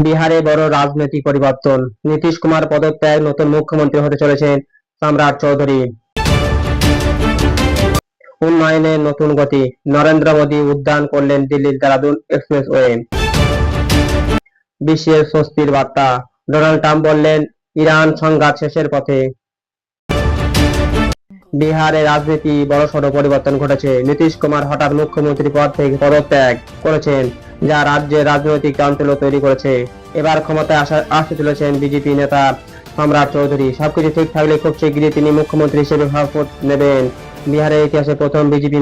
বিহারে বড় রাজনৈতিক পরিবর্তন, নীতিশ কুমার পদত্যাগ, নতুন মুখ্যমন্ত্রী হতে চলেছেন সম্রাট চৌধুরী। উন্নয়নের নতুন গতি, নরেন্দ্র মোদী উদ্যান করলেন দিল্লির দেরাদুন এক্সপ্রেসওয়ে। বিশ্বের স্বস্তির বার্তা, ডোনাল্ড ট্রাম্প বললেন ইরান সংঘাত শেষের পথে। বিহারে রাজনীতি বড়সড় পরিবর্তন ঘটেছে। নীতিশ কুমার হঠাৎ মুখ্যমন্ত্রী পদ থেকে পদত্যাগ করেছেন, যা রাজ্যের রাজনৈতিক চাঞ্চল্য তৈরি করেছে। এবার ক্ষমতায় আসতে চলেছেন বিজেপি নেতা সম্রাট চৌধুরী। সবকিছু ঠিক থাকলে খুব শীঘ্রই তিনি মুখ্যমন্ত্রী হিসেবে শপথ নেবেন। বিহারের ইতিহাসে প্রথম বিজেপি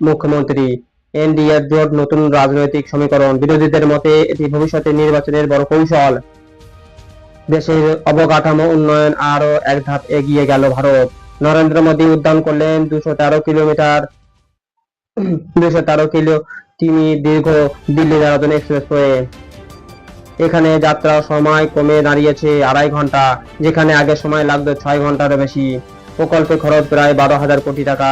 মুখ্যমন্ত্রী। এনডিএ জোট নতুন রাজনৈতিক সমীকরণ, বিরোধীদের মতে এটি ভবিষ্যতের নির্বাচনের বড় কৌশল। দেশের অবকাঠামো উন্নয়ন আরো এক ধাপ এগিয়ে গেল ভারত। নরেন্দ্র মোদী উদ্যান করলেন 213 কিলো কিমি দীর্ঘ দিল্লি দেরাদুন এক্সপ্রেসওয়ে। এখানে যাত্রার সময় কমে দাঁড়িয়েছে 2.5 ঘন্টা, যেখানে আগে সময় লাগতো 6 ঘন্টারও বেশি। প্রকল্পে খরচ প্রায় 12,000 কোটি টাকা।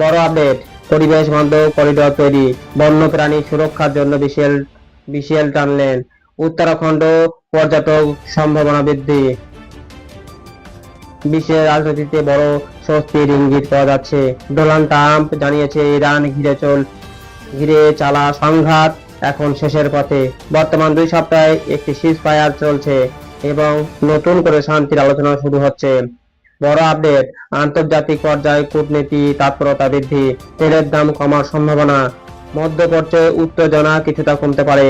বড় আপডেট, পরিবেশ বান্ধব করিডর তৈরি, বন্যপ্রাণী সুরক্ষার জন্য বিশাল টানলেন। উত্তরাখণ্ড পর্যটক সম্ভাবনা বৃদ্ধি। বিশ্বের রাজনীতিতে বড় স্বস্তির ইঙ্গিত পাওয়া যাচ্ছে। ডোনাল্ড ট্রাম্প জানিয়েছে ইরান ঘিরে চলা সংঘাত এখন শেষের পথে। বর্তমান 2 সপ্তাহে একটি সিজফায়ার চলছে এবং নতুন করে শান্তির আলোচনা শুরু হচ্ছে। বড় আপডেট, আন্তর্জাতিক পর্যায়ে কূটনীতি তৎপরতা বৃদ্ধি, তেলের দাম কমার সম্ভাবনা, মধ্যপ্রাচ্যে উত্তেজনা কিছুটা কমতে পারে।